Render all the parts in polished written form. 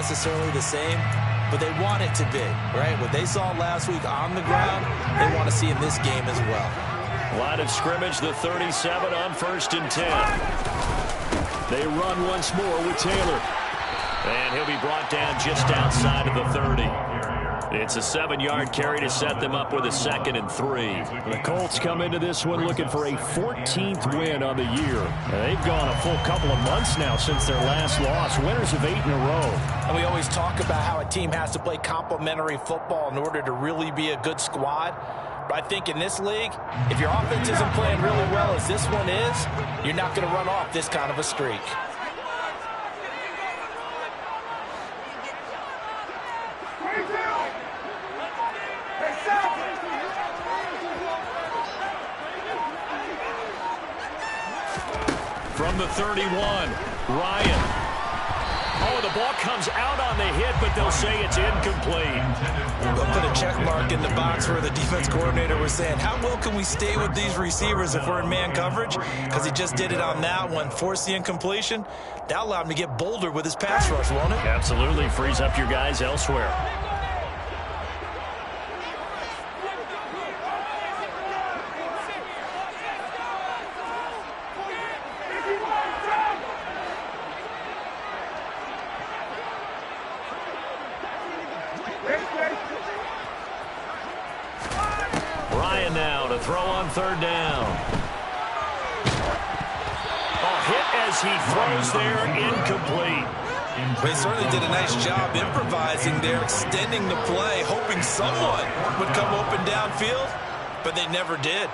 necessarily the same, but they want it to be, right? What they saw last week on the ground, they want to see in this game as well. Line of scrimmage, the 37 on 1st and 10. They run once more with Taylor. And he'll be brought down just outside of the 30. It's a 7-yard carry to set them up with a 2nd and 3. The Colts come into this one looking for a 14th win on the year. They've gone a full couple of months now since their last loss. Winners of 8 in a row. And we always talk about how a team has to play complementary football in order to really be a good squad. But I think in this league, if your offense isn't playing really well as this one is, you're not going to run off this kind of a streak. From the 31, Ryan. Oh, the ball comes out on the hit, but they'll say it's incomplete. We'll put a check mark in the box where the defense coordinator was saying, how well can we stay with these receivers if we're in man coverage? Because he just did it on that one, forced the incompletion. That allowed him to get bolder with his pass rush, won't it? Absolutely, frees up your guys elsewhere. Ryan now to throw on 3rd down. A hit as he throws there, incomplete. They certainly did a nice job improvising there, extending the play, hoping someone would come open downfield, but they never did.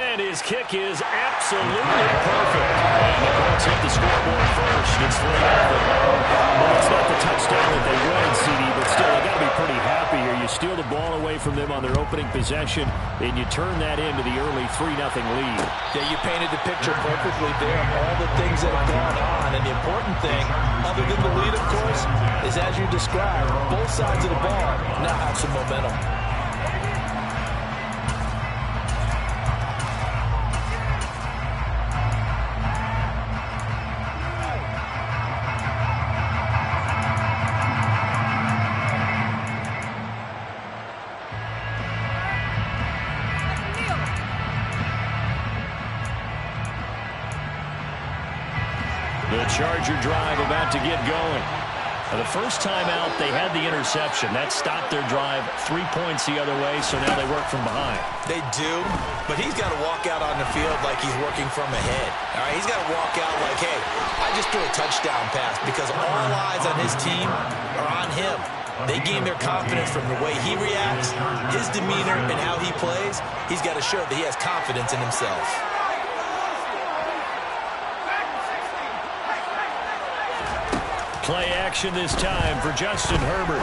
And his kick is absolutely perfect. And the Colts hit the scoreboard first. It's 3-0. Well, it's not the touchdown that they wanted, CD, but still, they got to be pretty happy here. You steal the ball away from them on their opening possession, and you turn that into the early 3-0 lead. Yeah, you painted the picture perfectly there of all the things that have gone on. And the important thing, other than the lead, of course, is as you described, both sides of the ball now have some momentum. The Charger drive about to get going. The first time out, they had the interception. That stopped their drive 3 points the other way, so now they work from behind. They do, but he's got to walk out on the field like he's working from ahead. All right, he's got to walk out like, hey, I just threw a touchdown pass because all eyes on his team are on him. They gain their confidence from the way he reacts, his demeanor, and how he plays. He's got to show that he has confidence in himself. Play action this time for Justin Herbert.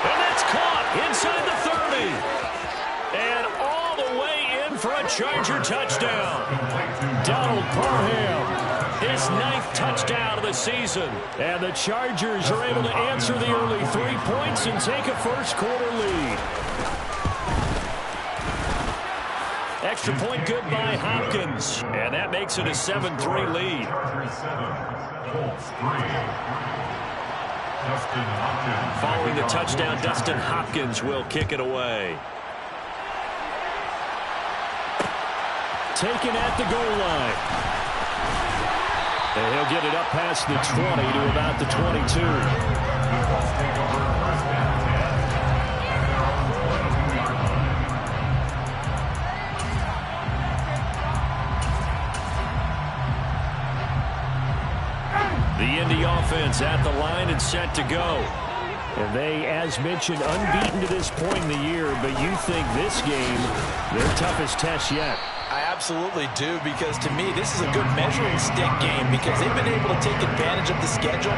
And that's caught inside the 30. And all the way in for a Charger touchdown. Donald Parham, his 9th touchdown of the season. And the Chargers are able to answer the early 3 points and take a first-quarter lead. Extra point good by Hopkins. And that makes it a 7-3 lead. Following the touchdown, Dustin Hopkins will kick it away. Taken at the goal line. And he'll get it up past the 20 to about the 22. The Indy offense at the line and set to go. And they, as mentioned, unbeaten to this point in the year, but you think this game, their toughest test yet. I absolutely do, because to me, this is a good measuring stick game because they've been able to take advantage of the schedule.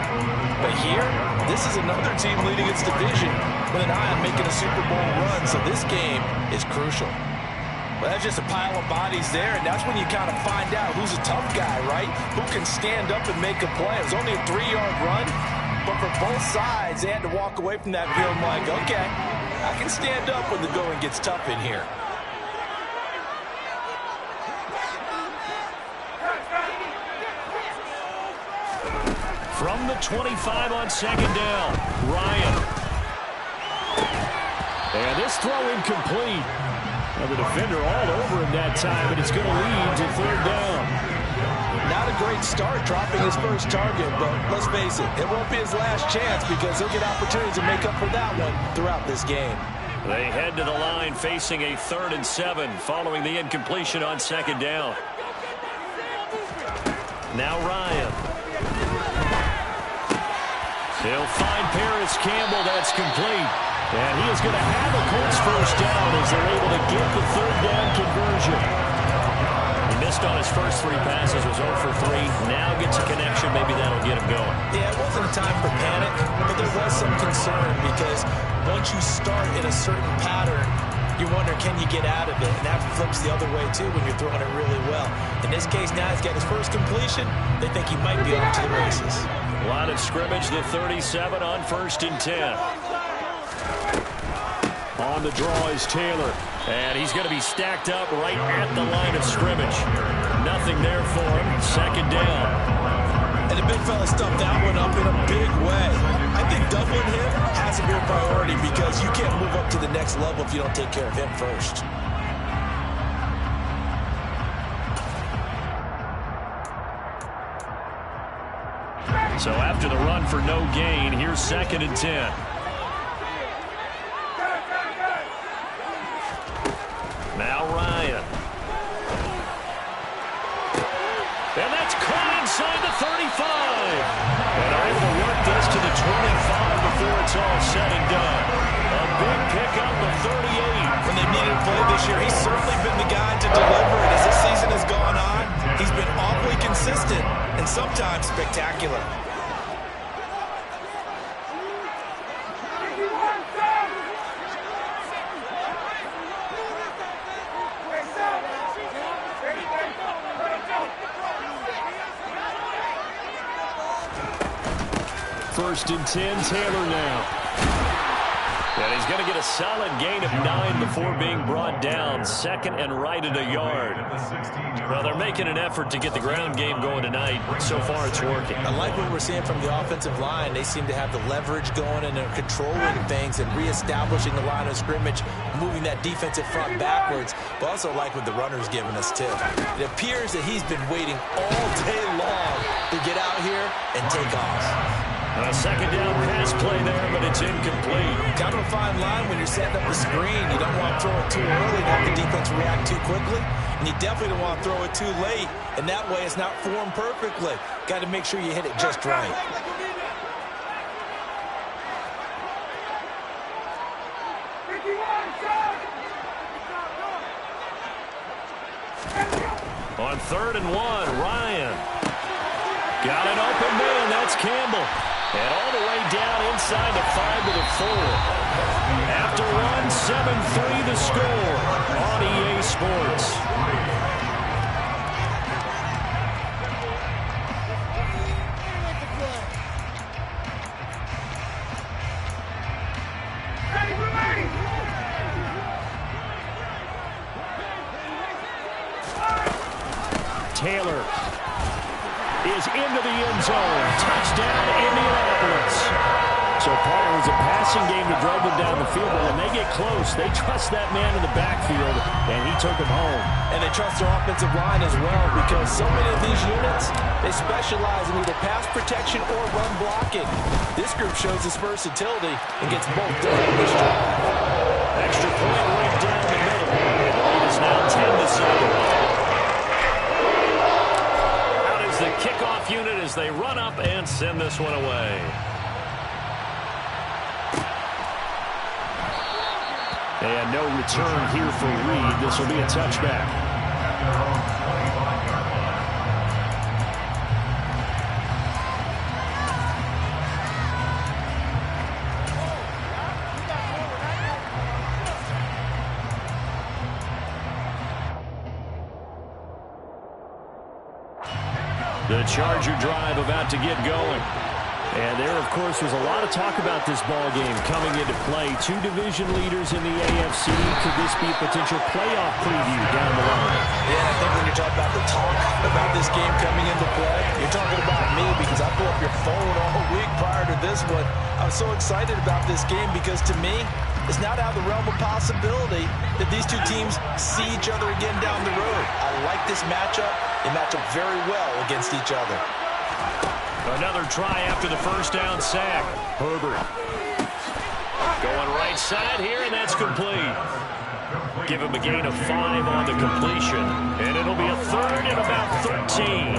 But here, this is another team leading its division with an eye on making a Super Bowl run, so this game is crucial. Well, that's just a pile of bodies there, and that's when you kind of find out who's a tough guy, right? Who can stand up and make a play. It was only a 3-yard run, but for both sides, they had to walk away from that feeling like, okay, I can stand up when the going gets tough in here. From the 25 on second down, Ryan. And this throw incomplete. Well, the defender all over him that time, and it's going to lead to third down. Not a great start dropping his first target, but let's face it, it won't be his last chance because he'll get opportunities to make up for that one throughout this game. They head to the line facing a 3rd and 7 following the incompletion on second down. Now Ryan. He'll find Paris Campbell. That's complete. And he is going to have a Colts first down as they're able to get the 3rd down conversion. He missed on his first 3 passes, was 0 for 3. Now gets a connection. Maybe that'll get him going. Yeah, it wasn't a time for panic, but there was some concern because once you start in a certain pattern, you wonder, can you get out of it? And that flips the other way, too, when you're throwing it really well. In this case, now he's got his first completion. They think he might be off to the races. Line of scrimmage, the 37 on 1st and 10. On the draw is Taylor. And he's going to be stacked up right at the line of scrimmage. Nothing there for him. Second down. And the big fella stuffed that one up in a big way. I think doubling him has to be a priority because you can't move up to the next level if you don't take care of him first. So after the run for no gain, here's 2nd and 10. Now Ryan. And that's caught inside the 35. And are able to work this to the 25 before it's all said and done. A big pickup of 38. When they've needed to play this year, he's certainly been the guy to deliver it. As this season has gone on, he's been awfully consistent and sometimes spectacular. First and 10, Taylor now. And he's going to get a solid gain of 9 before being brought down. 2nd and right at a yard. Well, they're making an effort to get the ground game going tonight. So far, it's working. I like what we're seeing from the offensive line. They seem to have the leverage going and they're controlling things and reestablishing the line of scrimmage, moving that defensive front backwards. But also like what the runner's giving us, too. It appears that he's been waiting all day long to get out here and take off. A second down pass play there, but it's incomplete. Kind of a fine line when you're setting up the screen. You don't want to throw it too early and have the defense react too quickly. And you definitely don't want to throw it too late. And that way it's not formed perfectly. Got to make sure you hit it just right. On 3rd and 1, Ryan. Got an open man. That's Campbell. And all the way down inside the 5 to the 4. After one, 7-3 the score on EA Sports. Taylor is into the end zone. Touchdown, Indianapolis. So part of it was a passing game to drive them down the field, but when they get close, they trust that man in the backfield, and he took them home. And they trust their offensive line as well because so many of these units, they specialize in either pass protection or run blocking. This group shows its versatility and gets both done in this job. Extra point right down the middle. The lead is now 10-7. The kickoff unit as they run up and send this one away. And no return here for Reed. This will be a touchback. The Charger drive about to get going. And there, of course, was a lot of talk about this ball game coming into play. 2 division leaders in the AFC. Could this be a potential playoff preview down the line? Yeah, I think when you talk about the talk about this game coming into play? You're talking about me because I pulled up your phone all week prior to this one. I'm so excited about this game because to me, it's not out of the realm of possibility that these two teams see each other again down the road. I like this matchup. They match up very well against each other. Another try after the first down sack. Herbert going right side here, and that's complete. Give him a gain of 5 on the completion, and it'll be a third and about 13.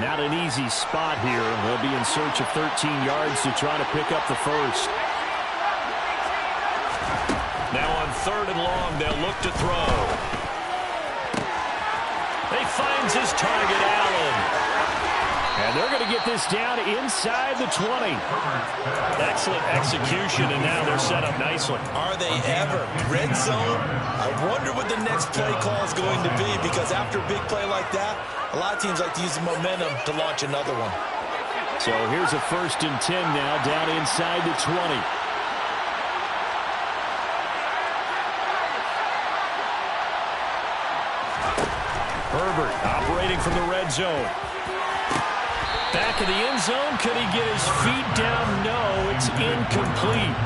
Not an easy spot here. They'll be in search of 13 yards to try to pick up the first. Now on 3rd and long, they'll look to throw. He finds his target, Allen. And they're going to get this down inside the 20. Excellent execution, and now they're set up nicely. Are they ever? Red zone? I wonder what the next play call is going to be, because after a big play like that, a lot of teams like to use the momentum to launch another one. So here's a 1st and 10 now, down inside the 20. Herbert operating from the red zone. Back of the end zone. Could he get his feet down? No, it's incomplete.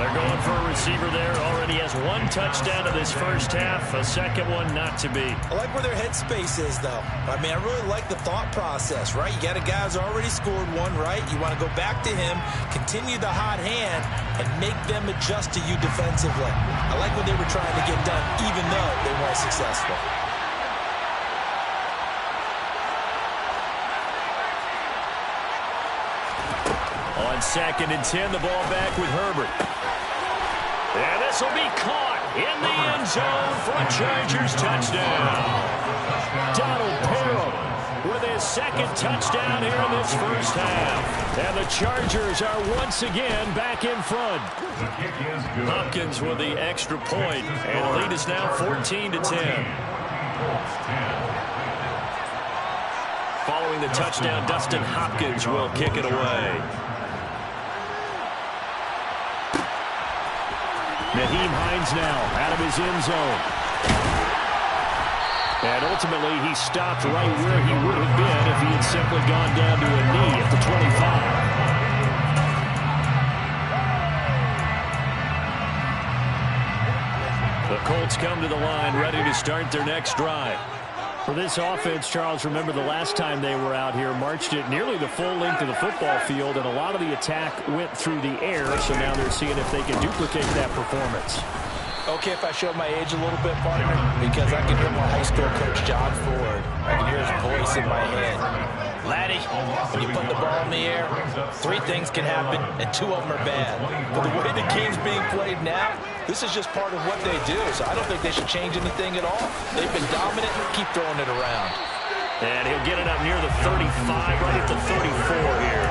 They're going for a receiver there. Already has 1 touchdown in this first half. A second one not to be. I like where their headspace is, though. I mean, I really like the thought process, right? You got a guy who's already scored 1, right? You want to go back to him, continue the hot hand, and make them adjust to you defensively. I like what they were trying to get done, even though they weren't successful. On 2nd and 10, the ball back with Herbert. And this will be caught in the end zone for a Chargers touchdown. Donald Parham with his 2nd touchdown here in this first half. And the Chargers are once again back in front. Hopkins with the extra point, and the lead is now 14-10. Following the touchdown, Dustin Hopkins will kick it away. Nyheim Hines now out of his end zone. And ultimately, he stopped right where he would have been if he had simply gone down to a knee at the 25. The Colts come to the line, ready to start their next drive. For this offense, Charles, remember the last time they were out here, marched it nearly the full length of the football field, and a lot of the attack went through the air, so now they're seeing if they can duplicate that performance. Okay, if I show my age a little bit, partner, because I can hear my high school coach, John Ford. I can hear his voice in my head. Laddie, when you put the ball in the air, 3 things can happen, and 2 of them are bad. But the way the game's being played now, this is just part of what they do, so I don't think they should change anything at all. They've been dominant. Keep throwing it around. And he'll get it up near the 35, right at the 34 here.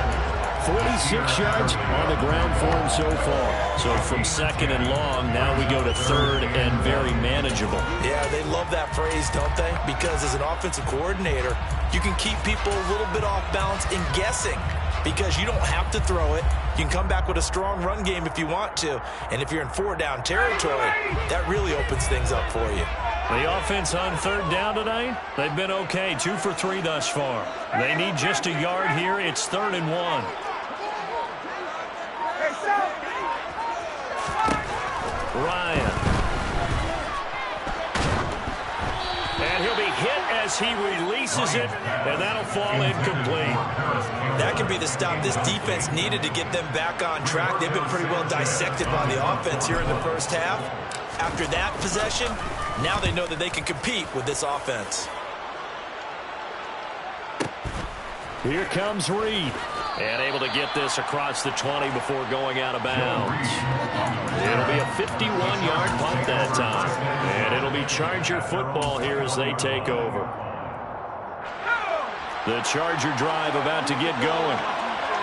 46 yards on the ground for him so far. So from 2nd and long, now we go to 3rd and very manageable. Yeah, they love that phrase, don't they? Because as an offensive coordinator, you can keep people a little bit off balance in guessing, because you don't have to throw it. You can come back with a strong run game if you want to. And if you're in 4-down territory, that really opens things up for you. The offense on 3rd down tonight, they've been okay. 2 for 3 thus far. They need just a yard here. It's 3rd and 1. Ryan. And he'll be hit as he releases it, and that'll fall incomplete. That can be the stop this defense needed to get them back on track. They've been pretty well dissected by the offense here in the first half. After that possession, now they know that they can compete with this offense. Here comes Reed. And able to get this across the 20 before going out of bounds. It'll be a 51-yard punt that time. And it'll be Charger football here as they take over. The Charger drive about to get going.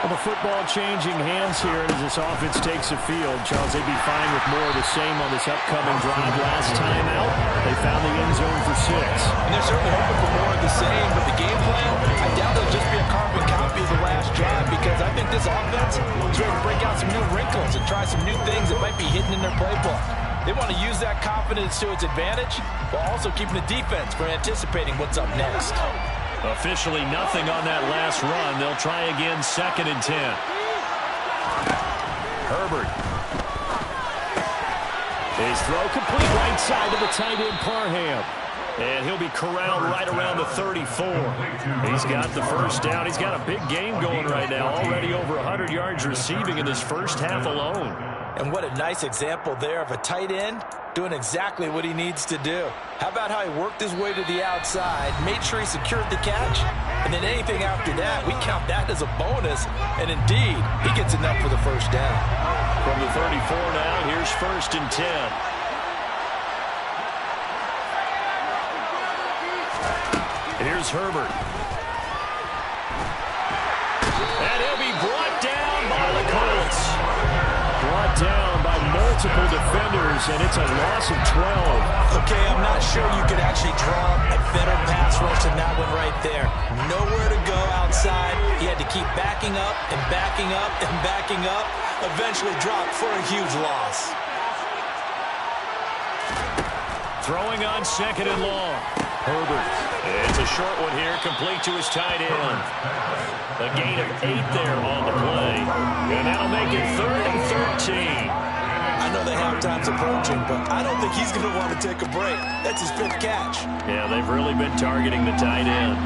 Well, the football changing hands here as this offense takes the field. Charles, they'd be fine with more of the same on this upcoming drive. Last time out, they found the end zone for 6. And they're certainly hoping for more of the same, but the game plan, I doubt it'll just be a carbon copy of the last drive, this offense is ready to break out some new wrinkles and try some new things that might be hidden in their playbook. They want to use that confidence to its advantage while also keeping the defense from anticipating what's up next. Officially nothing on that last run. They'll try again, 2nd and 10. Herbert. His throw complete right side to the tight end Parham. And he'll be corralled right around the 34. He's got the first down. He's got a big game going right now. Already over 100 yards receiving in this first half alone. And what a nice example there of a tight end doing exactly what he needs to do. How about how he worked his way to the outside, made sure he secured the catch, and then anything after that, we count that as a bonus. And indeed, he gets enough for the first down. From the 34 now, here's 1st and 10. Here's Herbert. And he'll be brought down by the Colts. Brought down by multiple defenders, and it's a loss of 12. Okay, I'm not sure you could actually draw a better pass rush than that one right there. Nowhere to go outside. He had to keep backing up and backing up and backing up. Eventually dropped for a huge loss. Throwing on 2nd and long. Herbert. It's a short one here, complete to his tight end. A gain of 8 there on the play. And that'll make it 3rd and 13. I know the halftime's approaching, but I don't think he's going to want to take a break. That's his 5th catch. Yeah, they've really been targeting the tight end.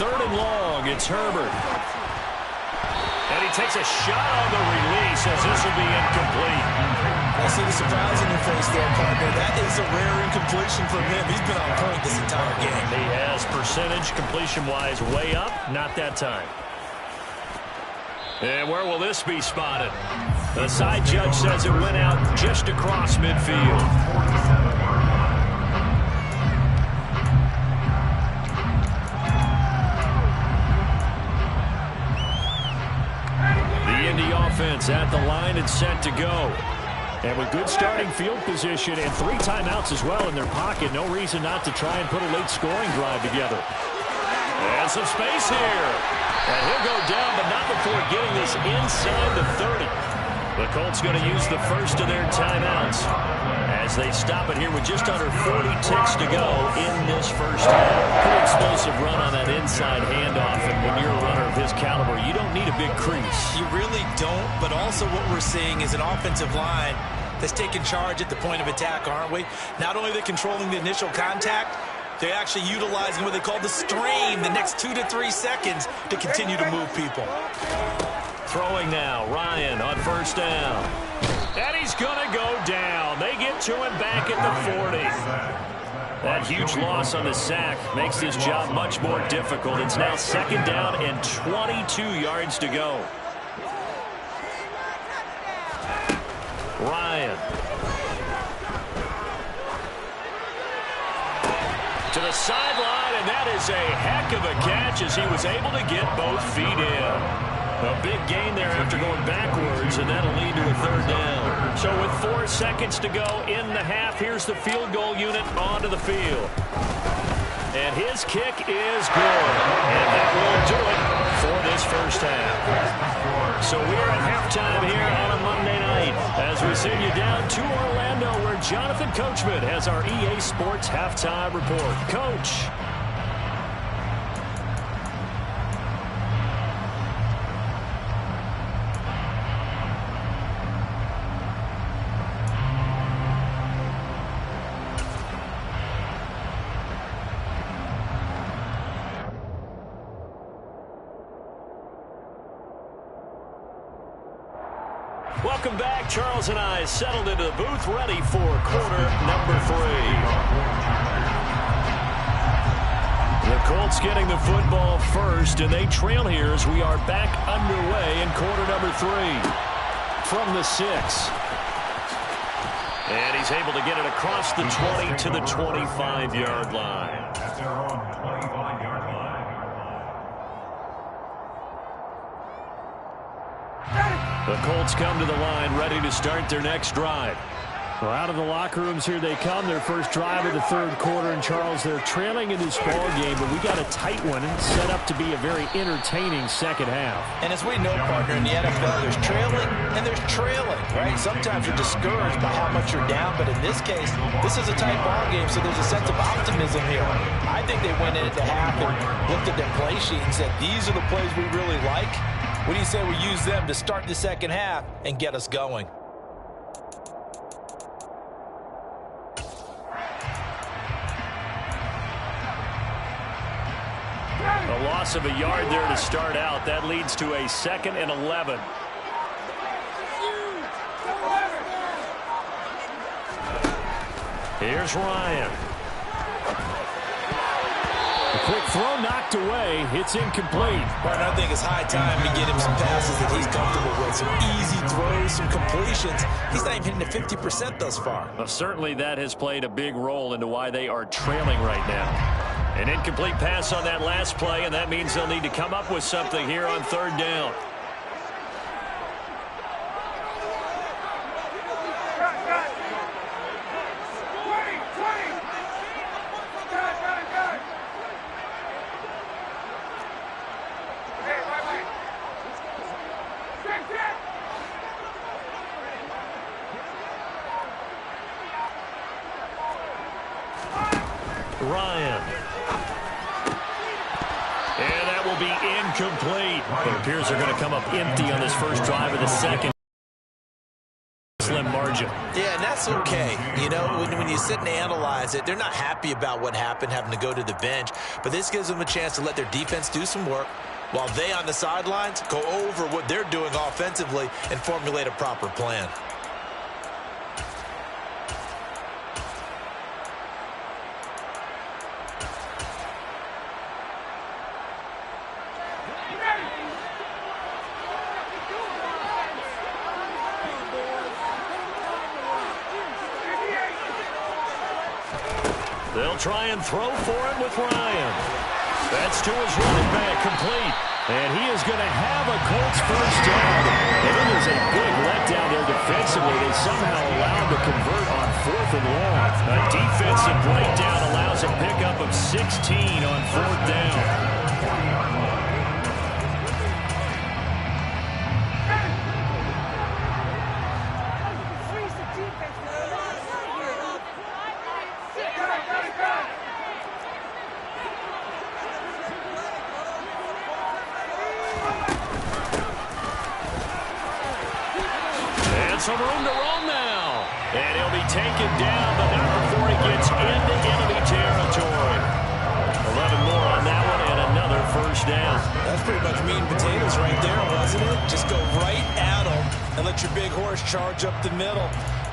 Third and long, it's Herbert. And he takes a shot on the release as this will be incomplete. I see the surprise in your face there, partner. That is a rare incompletion from him. He's been on point this entire game. He has percentage completion-wise way up. Not that time. And where will this be spotted? The side judge says it went out just across midfield. The Indy offense at the line and set to go. And with good starting field position and 3 timeouts as well in their pocket, no reason not to try and put a late scoring drive together. And some space here. And he'll go down, but not before getting this inside the 30. The Colts going to use the first of their timeouts as they stop it here with just under 40 ticks to go in this first half. Pretty explosive run on that inside handoff, and when you're a runner of his caliber, you don't need a big crease. You really don't, but also what we're seeing is an offensive line that's taking charge at the point of attack, aren't we? Not only are they controlling the initial contact, they're actually utilizing what they call the stream, the next 2 to 3 seconds, to continue to move people. Throwing now, Ryan on first down. And he's going to go down. They get to him back at the 40. That huge loss on the sack makes this job much more difficult. It's now 2nd down and 22 yards to go. Ryan. To the sideline, and that is a heck of a catch as he was able to get both feet in. A big gain there after going backwards, and that'll lead to a 3rd down. So with 4 seconds to go in the half, here's the field goal unit onto the field. And his kick is good. And that will do it for this first half. So we're at halftime here on a Monday night as we send you down to Orlando, where Jonathan Coachman has our EA Sports halftime report. Coach. Welcome back. Charles and I settled into the booth, ready for quarter number 3. The Colts getting the football first, and they trail here as we are back underway in quarter number 3 from the 6. And he's able to get it across the 20 to the 25-yard line. The Colts come to the line ready to start their next drive. Well, out of the locker rooms here they come. Their first drive of the third quarter. And, Charles, they're trailing in this ball game, but we got a tight one set up to be a very entertaining second half. And as we know, partner, in the NFL, there's trailing and there's trailing, right? Sometimes you're discouraged by how much you're down, but in this case, this is a tight ball game, so there's a sense of optimism here. I think they went in at the half and looked at their play sheet and said, these are the plays we really like. What do you say we use them to start the second half and get us going? A loss of a yard there to start out. That leads to a 2nd and 11. Here's Ryan. A quick throw knocked away. It's incomplete. But I think it's high time to get him some passes that he's comfortable with. Some easy throws, some completions. He's not even hitting the 50% thus far. Well, certainly that has played a big role into why they are trailing right now. An incomplete pass on that last play, and that means they'll need to come up with something here on third down. Ryan. And that will be incomplete. It appears they're going to come up empty on this first drive of the second. Slim margin. Yeah, and that's okay. You know, when you sit and analyze it, they're not happy about what happened, having to go to the bench. But this gives them a chance to let their defense do some work while they on the sidelines go over what they're doing offensively and formulate a proper plan. They'll try and throw for it with Ryan. That's to his running back, complete. And he is going to have a Colts first down. And it is a big letdown there defensively. They somehow allowed to convert on 4th and long. A defensive breakdown allows a pickup of 16 on 4th down. Some room to roam now. And he'll be taken down, but not before he gets into enemy territory. 11 more on that one and another first down. That's pretty much meat and potatoes right there, wasn't it? Just go right at them and let your big horse charge up the middle.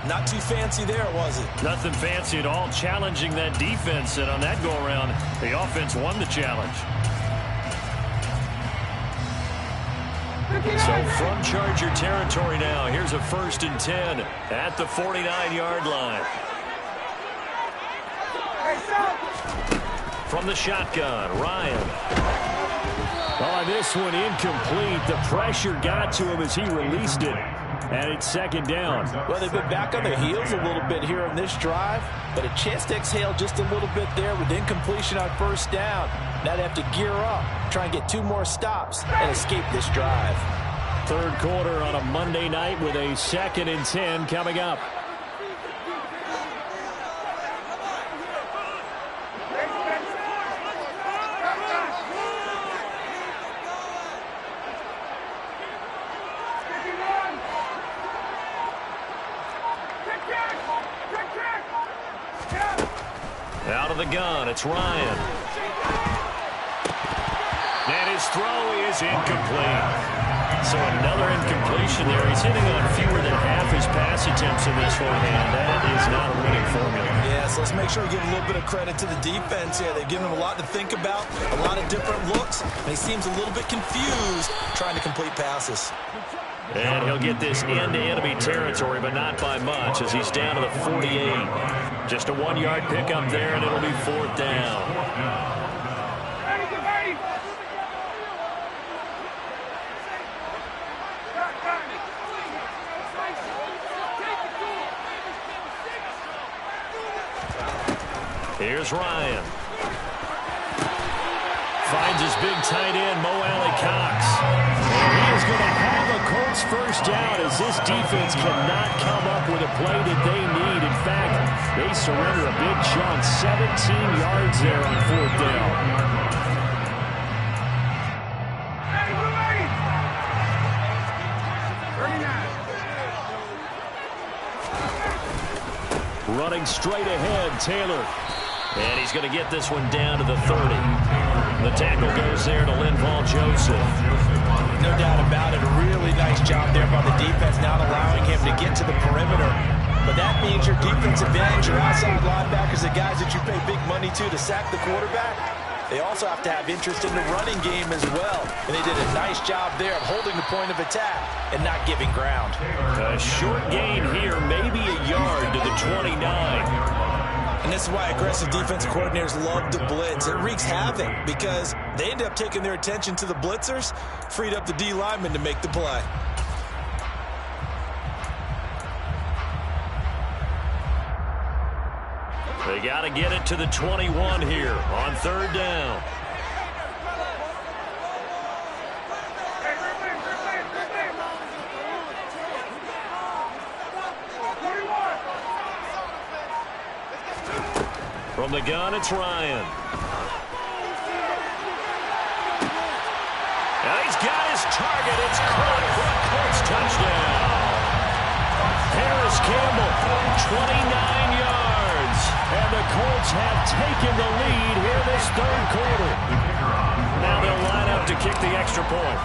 Not too fancy there, was it? Nothing fancy at all. Challenging that defense, and on that go-around, the offense won the challenge. So from Charger territory now, here's a 1st and 10 at the 49-yard line. From the shotgun, Ryan. Oh, this one incomplete. The pressure got to him as he released it. And it's 2nd down. Well, they've been back on their heels a little bit here on this drive, but a chance to exhale just a little bit there with incompletion on 1st down. Now they have to gear up, try and get 2 more stops and escape this drive. Third quarter on a Monday night with a 2nd and 10 coming up. Out of the gun, it's Ryan. And his throw is incomplete. So another incompletion there. He's hitting on fewer than half his pass attempts in this one, and that is not a winning formula. Yeah, so let's make sure we give a little bit of credit to the defense here. They've given him a lot to think about, a lot of different looks, and he seems a little bit confused trying to complete passes. And he'll get this into enemy territory, but not by much, as he's down to the 48. Just a 1-yard pickup there, and it'll be 4th down. Here's Ryan. Finds his big tight end, Mo Alley-Cox. And he is going to have a Colts first down as this defense cannot come up with a play that they need. In fact, they surrender a big chunk, 17 yards there on 4th down. Running straight ahead, Taylor. And he's going to get this one down to the 30. The tackle goes there to Linval Joseph. No doubt about it. A really nice job there by the defense, not allowing him to get to the perimeter. But that means your defensive ends, your outside linebackers, the guys that you pay big money to sack the quarterback, they also have to have interest in the running game as well. And they did a nice job there of holding the point of attack and not giving ground. A short gain here, maybe a yard to the 29. And this is why aggressive defensive coordinators love to blitz. It wreaks havoc because they end up taking their attention to the blitzers, freed up the D lineman to make the play. They got to get it to the 21 here on 3rd down. From the gun, it's Ryan. And he's got his target. It's caught for a Colts touchdown. Harris Campbell, 29 yards. And the Colts have taken the lead here this 3rd quarter. Now they'll line up to kick the extra point.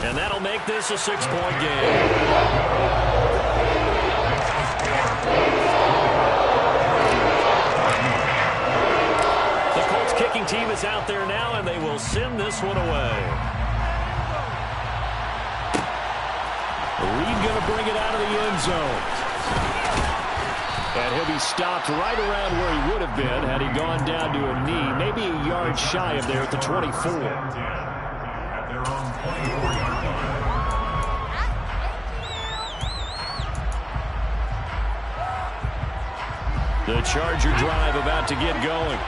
And that'll make this a 6-point game. The Colts kicking team is out there now, and they will send this one away. Reed going to bring it out of the end zone. And he'll be stopped right around where he would have been had he gone down to a knee, maybe a yard shy of there at the 24. The Charger drive about to get going.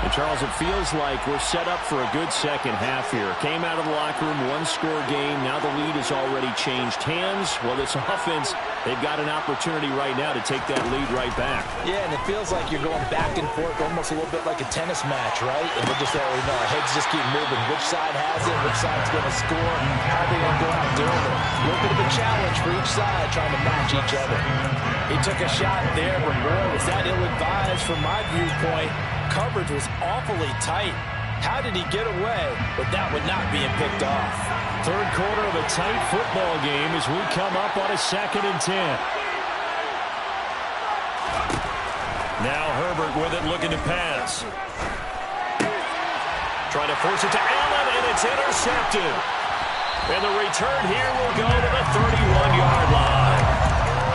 And Charles, it feels like we're set up for a good second half here. Came out of the locker room, one-score game. Now the lead has already changed hands. Well, this offense, they've got an opportunity right now to take that lead right back. Yeah, and it feels like you're going back and forth, almost a little bit like a tennis match, right? And we just already know our heads just keep moving. Which side has it? Which side's going to score? How are they going to go out doing it? A little bit of a challenge for each side, trying to match each other. He took a shot there, but boy, was that ill-advised from my viewpoint. Coverage was awfully tight. How did he get away with that one not being picked off? 3rd quarter of a tight football game as we come up on a 2nd and 10. Now Herbert with it, looking to pass. Trying to force it to Allen, and it's intercepted. And the return here will go to the 31-yard line.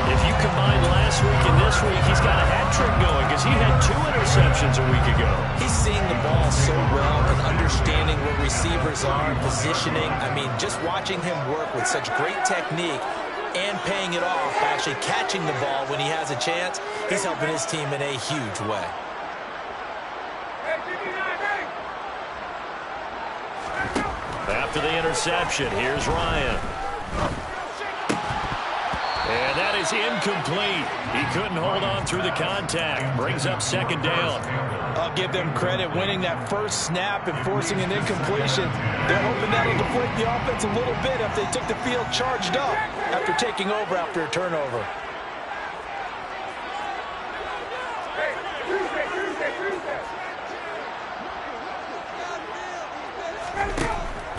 If you combine last week and this week, he's got a hat trick going because he had 2 interceptions a week ago. He's seeing the ball so well and understanding where receivers are, positioning. I mean, just watching him work with such great technique and paying it off by actually catching the ball when he has a chance, he's helping his team in a huge way. After the interception, here's Ryan. And that is incomplete. He couldn't hold on through the contact. Brings up 2nd down. I'll give them credit winning that first snap and forcing an incompletion. They're hoping that'll deflate the offense a little bit if they took the field charged up after taking over after a turnover.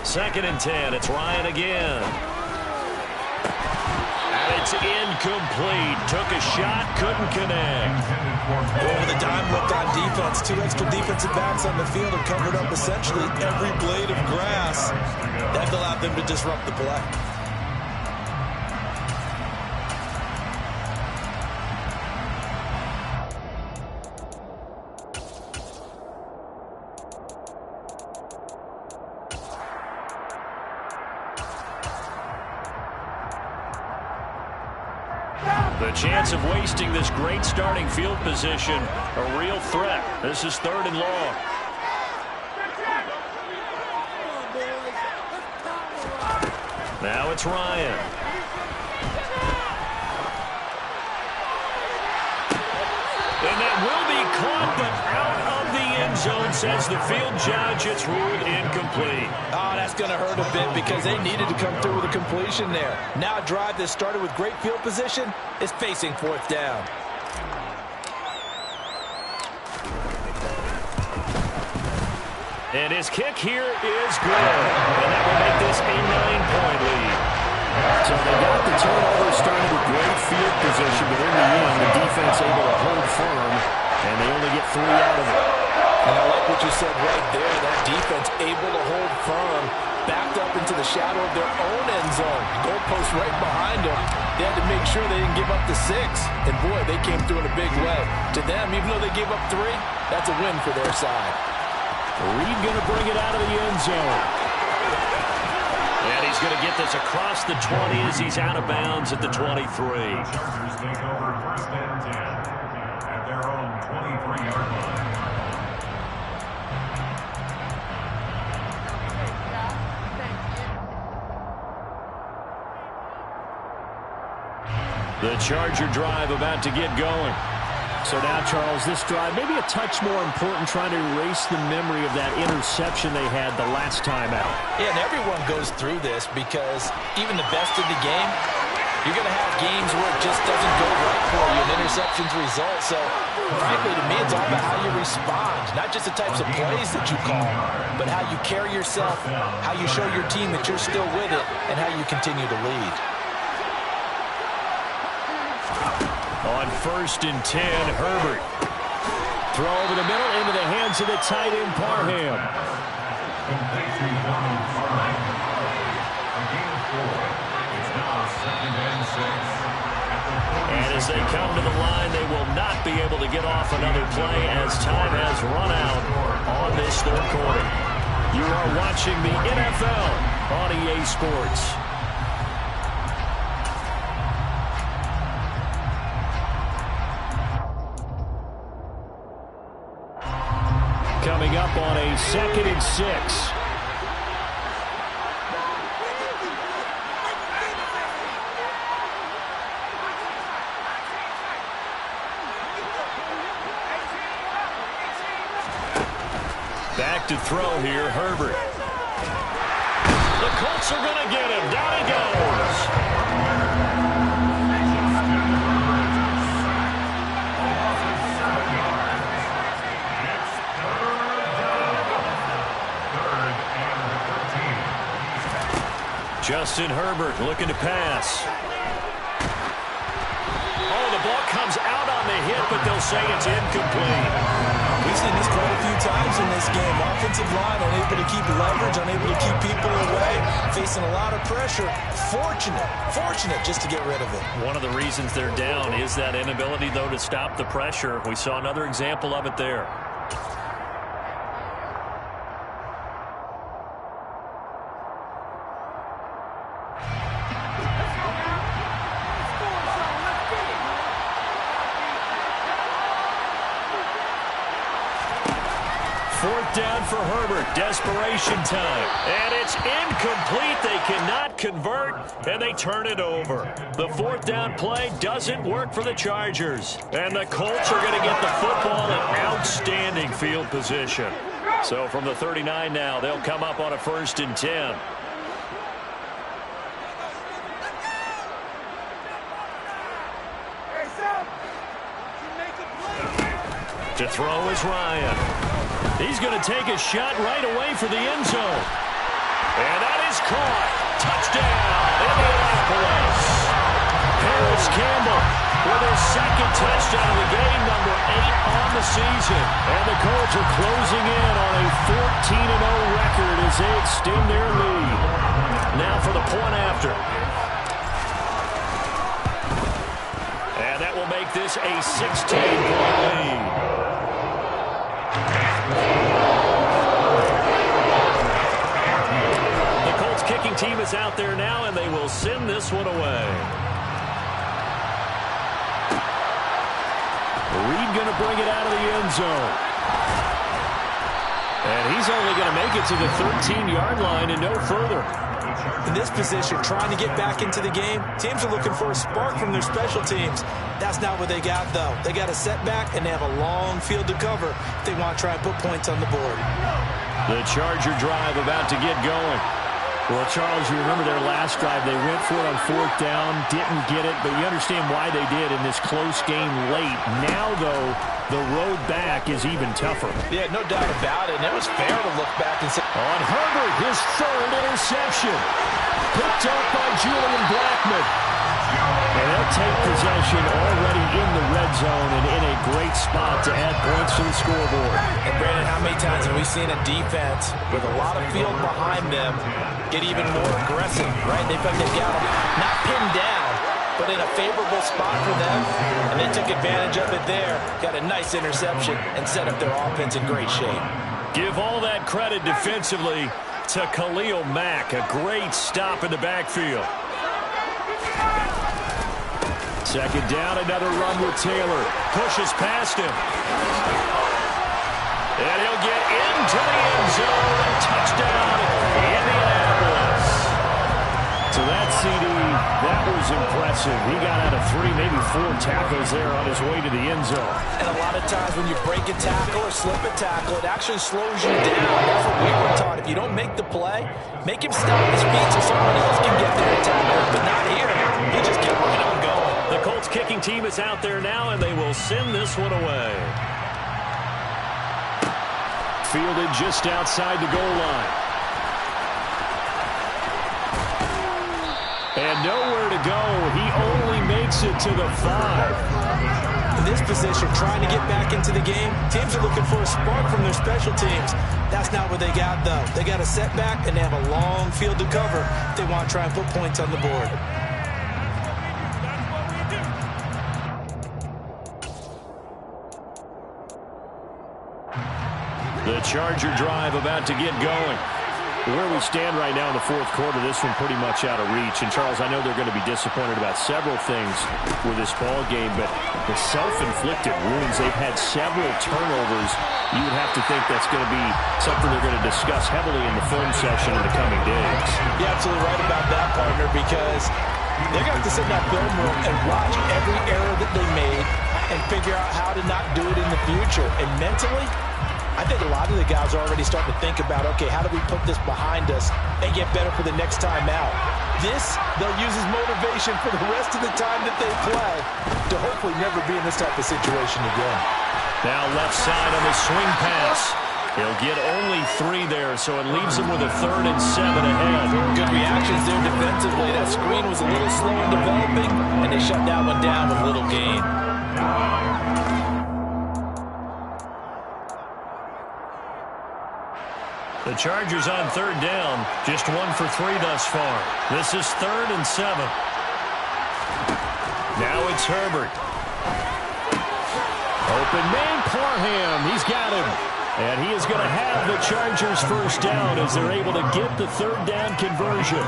Second and 10. It's Ryan again. And it's incomplete. Took a shot, couldn't connect. Well, with a dime look on defense, 2 extra defensive backs on the field and covered up essentially every blade of grass. That allowed them to disrupt the play. The chance of wasting this great starting field position, a real threat. This is 3rd and long. Now it's Ryan. And that will be caught, but out of the end zone, says the field judge. It's ruled incomplete. Oh, that's going to hurt a bit because they needed to come through with a completion there. Now a drive that started with great field position is facing 4th down. And his kick here is good. And that will make this a 9-point lead. So they got the turnover, started with great field position, but in the end, the defense able to hold firm, and they only get 3 out of it. And I like what you said right there. That defense able to hold firm, backed up into the shadow of their own end zone. Goalpost right behind them. They had to make sure they didn't give up the 6. And boy, they came through in a big way. To them, even though they gave up 3, that's a win for their side. Reed going to bring it out of the end zone. And he's going to get this across the 20 as he's out of bounds at the 23. Chargers take over 1st and 10 at their own 23-yard line. The Charger drive about to get going. So now, Charles, this drive maybe a touch more important, trying to erase the memory of that interception they had the last time out. Yeah, and everyone goes through this because even the best of the game, you're going to have games where it just doesn't go right for you and interceptions result. So, frankly, to me, it's all about how you respond, not just the types of plays that you call, but how you carry yourself, how you show your team that you're still with it, and how you continue to lead. On 1st and 10, Herbert. Throw over the middle into the hands of the tight end, Parham. And as they come to the line, they will not be able to get off another play as time has run out on this 3rd quarter. You are watching the NFL on EA Sports. Coming up on a 2nd and 6. Back to throw here, Herbert. The Colts are going to get him. Down he goes. Justin Herbert looking to pass. Oh, the ball comes out on the hit, but they'll say it's incomplete. We've seen this quite a few times in this game. Offensive line unable to keep leverage, unable to keep people away, facing a lot of pressure. Fortunate just to get rid of it. One of the reasons they're down is that inability, though, to stop the pressure. We saw another example of it there. Down for Herbert. Desperation time. And it's incomplete. They cannot convert, and they turn it over. The 4th down play doesn't work for the Chargers. And the Colts are going to get the football in outstanding field position. So from the 39 now, they'll come up on a 1st and 10. To throw is Ryan. He's going to take a shot right away for the end zone. And that is caught. Touchdown, Indianapolis. Paris Campbell with his 2nd touchdown of the game, number 8 on the season. And the Colts are closing in on a 14-0 record as they extend their lead. Now for the point after. And that will make this a 16-point lead. Kicking team is out there now, and they will send this one away. going to bring it out of the end zone. And he's only going to make it to the 13-yard line and no further. In this position, trying to get back into the game, teams are looking for a spark from their special teams. That's not what they got, though. They got a setback, and they have a long field to cover if they want to try and put points on the board. The Charger drive about to get going. Well, Charles, you remember their last drive. They went for it on 4th down, didn't get it, but you understand why they did in this close game late. Now, though, the road back is even tougher. Yeah, no doubt about it. And it was fair to look back and say, on Herbert, his 3rd interception. Picked up by Julian Blackmon. And they'll take possession already in the red zone and in a great spot to add points to the scoreboard. And Brandon, how many times have we seen a defense with a lot of field behind them get even more aggressive, right? They've got them not pinned down, but in a favorable spot for them, and they took advantage of it there. Got a nice interception and set up their offense in great shape. Give all that credit defensively to Khalil Mack. A great stop in the backfield. 2nd down, another run with Taylor. Pushes past him. And he'll get into the end zone. Touchdown, Indianapolis. So that CD, that was impressive. He got out of 3, maybe 4 tackles there on his way to the end zone. And a lot of times when you break a tackle or slip a tackle, it actually slows you down. That's what we were taught. If you don't make the play, make him stop his feet so someone else can get there and tackle. But not here. He just kept right on going. The Colts kicking team is out there now, and they will send this one away. Fielded just outside the goal line. And nowhere to go. He only makes it to the 5. In this position, trying to get back into the game, teams are looking for a spark from their special teams. That's not what they got, though. They got a setback, and they have a long field to cover if they want to try and put points on the board. The Charger drive about to get going. Where we stand right now in the 4th quarter, this one pretty much out of reach. And, Charles, I know they're going to be disappointed about several things with this ball game, but the self-inflicted wounds, they've had several turnovers. You would have to think that's going to be something they're going to discuss heavily in the film session in the coming days. You're absolutely right about that, partner, because they're going to have to sit in that film room and watch every error that they made and figure out how to not do it in the future. And mentally, I think a lot of the guys are already starting to think about, okay, how do we put this behind us and get better for the next time out? This, they'll use as motivation for the rest of the time that they play to hopefully never be in this type of situation again. Now left side on the swing pass. He'll get only 3 there, so it leaves him with a 3rd and 7 ahead. Good reactions there defensively. That screen was a little slow in developing, and they shut that one down with little gain. The Chargers on 3rd down, just 1 for 3 thus far. This is 3rd and 7. Now it's Herbert. Open man, Parham. He's got him. And he is going to have the Chargers 1st down as they're able to get the 3rd down conversion.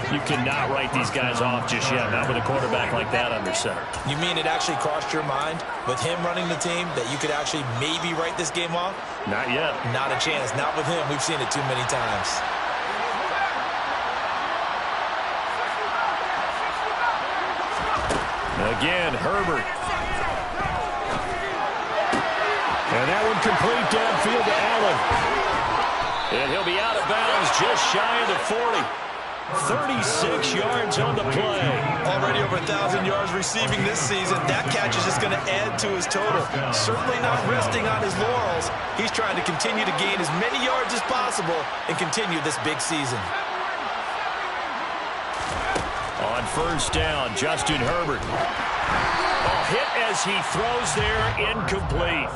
You cannot write these guys off just yet, not with a quarterback like that under center. You mean it actually crossed your mind with him running the team that you could actually maybe write this game off? Not yet. Not a chance. Not with him. We've seen it too many times. Again, Herbert. And that one complete downfield to Allen. And he'll be out of bounds just shy of the 40. 36 yards on the play. Already over 1,000 yards receiving this season. That catch is just going to add to his total. Certainly not resting on his laurels. He's trying to continue to gain as many yards as possible and continue this big season. On 1st down, Justin Herbert. Hit as he throws there, incomplete.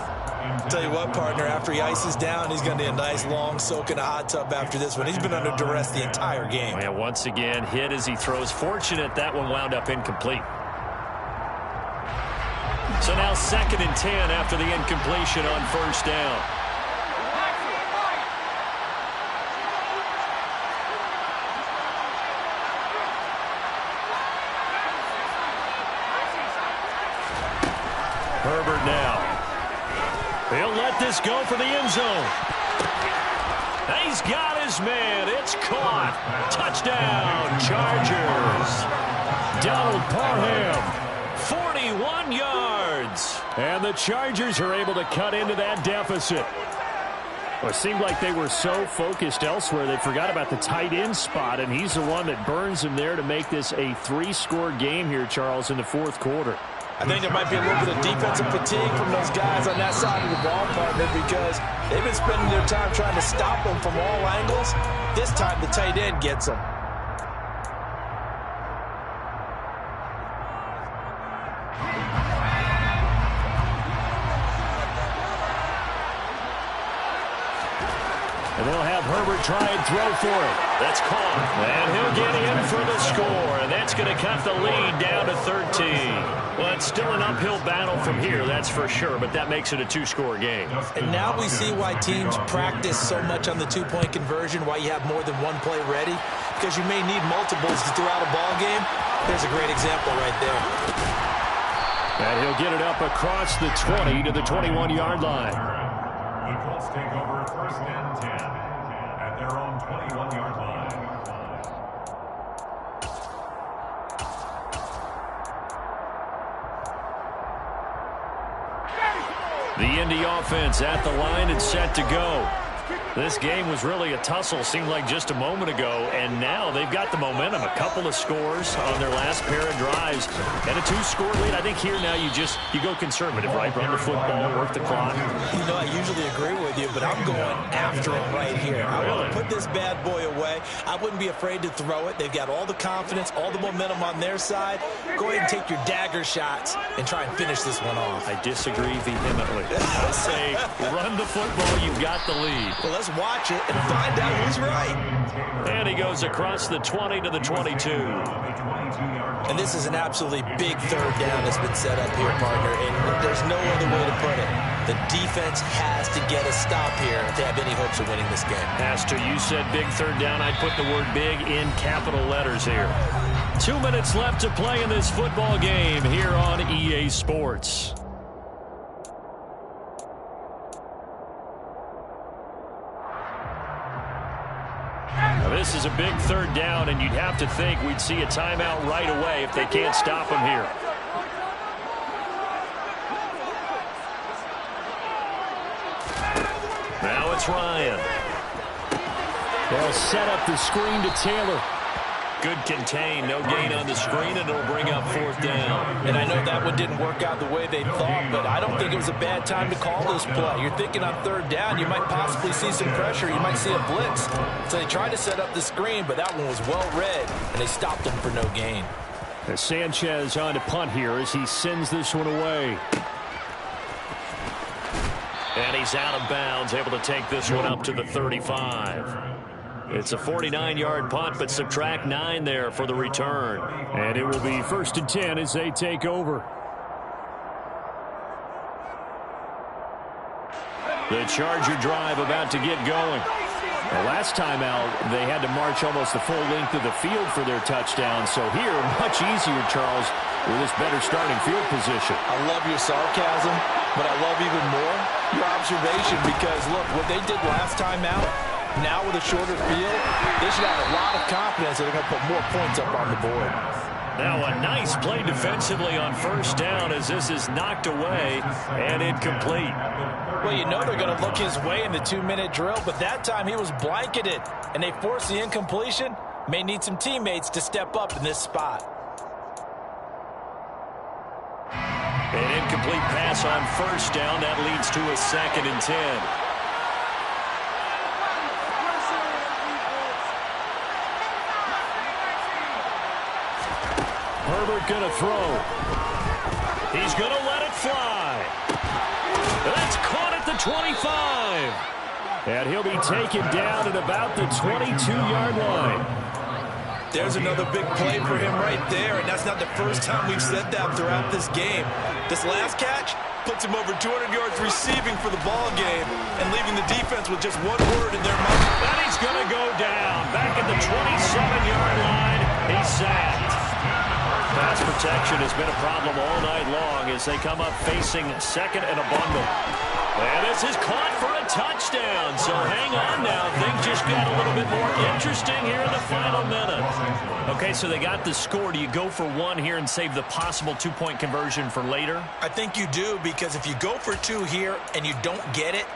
Tell you what, partner, after he ices down, he's going to be a nice long soak in a hot tub after this one. He's been under duress the entire game. And once again, hit as he throws. Fortunate that one wound up incomplete. So now 2nd and 10 after the incompletion on 1st down. Herbert now. He'll let this go for the end zone. He's got his man. It's caught. Touchdown, Chargers. Donald Parham, 41 yards. And the Chargers are able to cut into that deficit. Well, it seemed like they were so focused elsewhere, they forgot about the tight end spot, and he's the one that burns them there to make this a 3-score game here, Charles, in the fourth quarter. I think there might be a little bit of defensive fatigue from those guys on that side of the ball, partner, because they've been spending their time trying to stop them from all angles. This time the tight end gets them. And they'll have Herbert try and throw for it. That's caught. And he'll get in for the score. And that's going to cut the lead down to 13. Well, it's still an uphill battle from here, that's for sure. But that makes it a 2-score game. And now we see why teams practice so much on the 2-point conversion, why you have more than one play ready. Because you may need multiples to throw out a ball game. There's a great example right there. And he'll get it up across the 20 to the 21-yard line. The Colts take over 1st and 10 at their own 21-yard line. The Indy offense at the line and set to go. This game was really a tussle, seemed like just a moment ago, and now they've got the momentum. A couple of scores on their last pair of drives, and a 2-score lead. I think here now you go conservative, right? Run the football, work the clock. You know, I usually agree with you, but I'm going after it right here. I want to put this bad boy away. I wouldn't be afraid to throw it. They've got all the confidence, all the momentum on their side. Go ahead and take your dagger shots and try and finish this one off. I disagree vehemently. I say run the football. You've got the lead. Well, let's watch it and find out who's right. And he goes across the 20 to the 22. And this is an absolutely big third down that's been set up here, partner, and there's no other way to put it. The defense has to get a stop here if they have any hopes of winning this game. Has to. You said big third down. I'd put the word big in capital letters here. 2 minutes left to play in this football game here on EA Sports. This is a big third down, and you'd have to think we'd see a timeout right away if they can't stop him here. Now it's Ryan. They'll set up the screen to Taylor. Good contain, no gain on the screen, and it'll bring up 4th down. And I know that one didn't work out the way they thought, but I don't think it was a bad time to call this play. You're thinking on third down, you might possibly see some pressure. You might see a blitz. So they tried to set up the screen, but that one was well read, and they stopped them for no gain. As Sanchez on to punt here as he sends this one away. And he's out of bounds, able to take this one up to the 35. It's a 49-yard punt, but subtract 9 there for the return. And it will be 1st and 10 as they take over. The Charger drive about to get going. The last time out, they had to march almost the full length of the field for their touchdown. So here, much easier, Charles, with this better starting field position. I love your sarcasm, but I love even more your observation because, look, what they did last time out, now with a shorter field, they should have a lot of confidence that they're going to put more points up on the board. Now a nice play defensively on 1st down as this is knocked away and incomplete. Well, you know they're going to look his way in the 2-minute drill, but that time he was blanketed, and they forced the incompletion. May need some teammates to step up in this spot. An incomplete pass on 1st down. That leads to a 2nd and 10. Herbert going to throw. He's going to let it fly. That's caught at the 25. And he'll be taken down at about the 22-yard line. There's another big play for him right there, and that's not the first time we've said that throughout this game. This last catch puts him over 200 yards receiving for the ball game and leaving the defense with just one word in their mouth. And he's going to go down. Back at the 27-yard line, he's sacked. Pass protection has been a problem all night long as they come up facing second and a bundle. And this is caught for a touchdown. So hang on now. Things just got a little bit more interesting here in the final minute. Okay, so they got the score. Do you go for one here and save the possible two-point conversion for later? I think you do, because if you go for two here and you don't get it,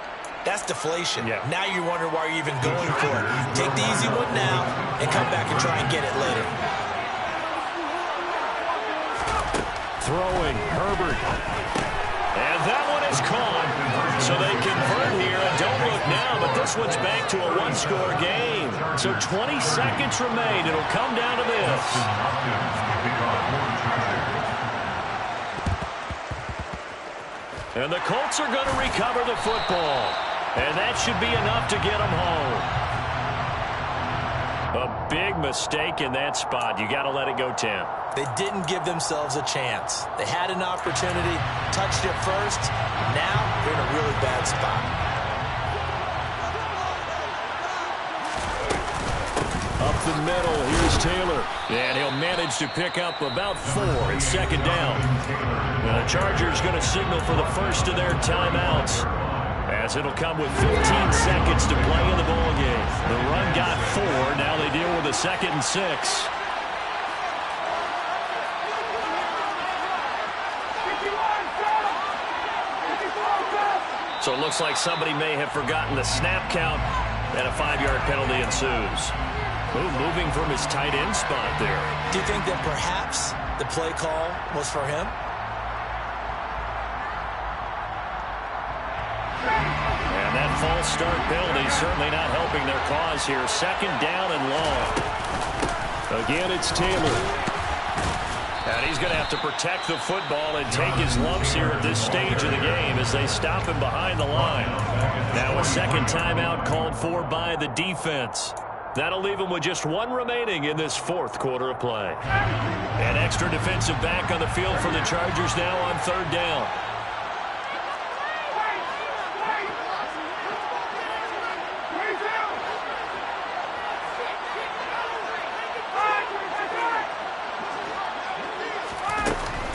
that's deflation. Yeah. Now you wonder why you're even going for it. Take the easy one now and come back and try and get it later. Throwing, Herbert. And that one is caught. So they convert here, and don't look now, but this one's back to a one-score game. So 20 seconds remain. It'll come down to this. And the Colts are going to recover the football. And that should be enough to get them home. A big mistake in that spot. You got to let it go, Tim. They didn't give themselves a chance. They had an opportunity, touched it first. Now they're in a really bad spot. Up the middle, here's Taylor. And he'll manage to pick up about 4 in second down. And the Chargers going to signal for the first of their timeouts, as it'll come with 15 seconds to play in the ballgame. The run got 4. Now they deal with a 2nd and 6. So it looks like somebody may have forgotten the snap count, and a 5-yard penalty ensues. Moving from his tight end spot there. Do you think that perhaps the play call was for him? And that false start penalty certainly not helping their cause here. 2nd down and long. Again, it's Taylor. And he's going to have to protect the football and take his lumps here at this stage of the game as they stop him behind the line. Now a second timeout called for by the defense. That'll leave him with just 1 remaining in this 4th quarter of play. An extra defensive back on the field for the Chargers now on 3rd down.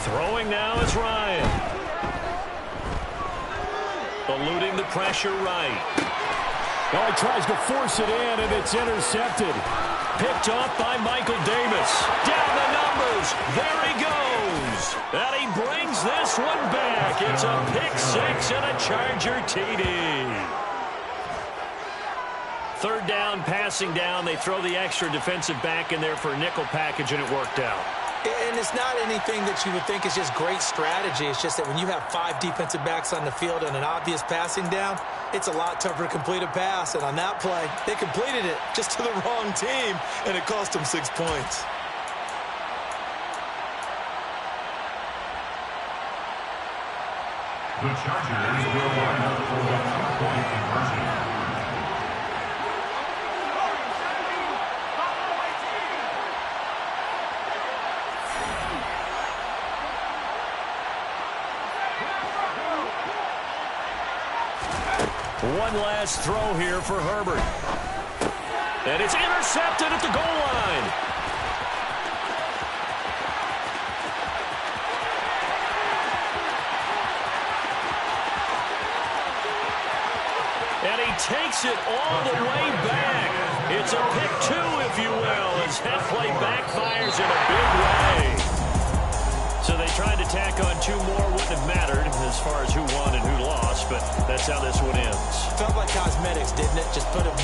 Throwing now is Ryan. Eluding the pressure right. Oh, he tries to force it in, and it's intercepted. Picked off by Michael Davis. Down the numbers. There he goes. And he brings this one back. It's a pick 6 and a Charger TD. 3rd down, passing down. They throw the extra defensive back in there for a nickel package, and it worked out. And it's not anything that you would think is just great strategy. It's just that when you have 5 defensive backs on the field and an obvious passing down, it's a lot tougher to complete a pass. And on that play, they completed it just to the wrong team, and it cost them 6 points. The Chargers will line up for the 2-point conversion. One last throw here for Herbert. And it's intercepted at the goal line. And he takes it all the way back. It's a pick 2, if you will, as that play backfires in a big way. So they tried to tack on 2 more. Wouldn't have mattered as far as who won and who lost, but that's how this one ends. Felt like cosmetics, didn't it? Just put them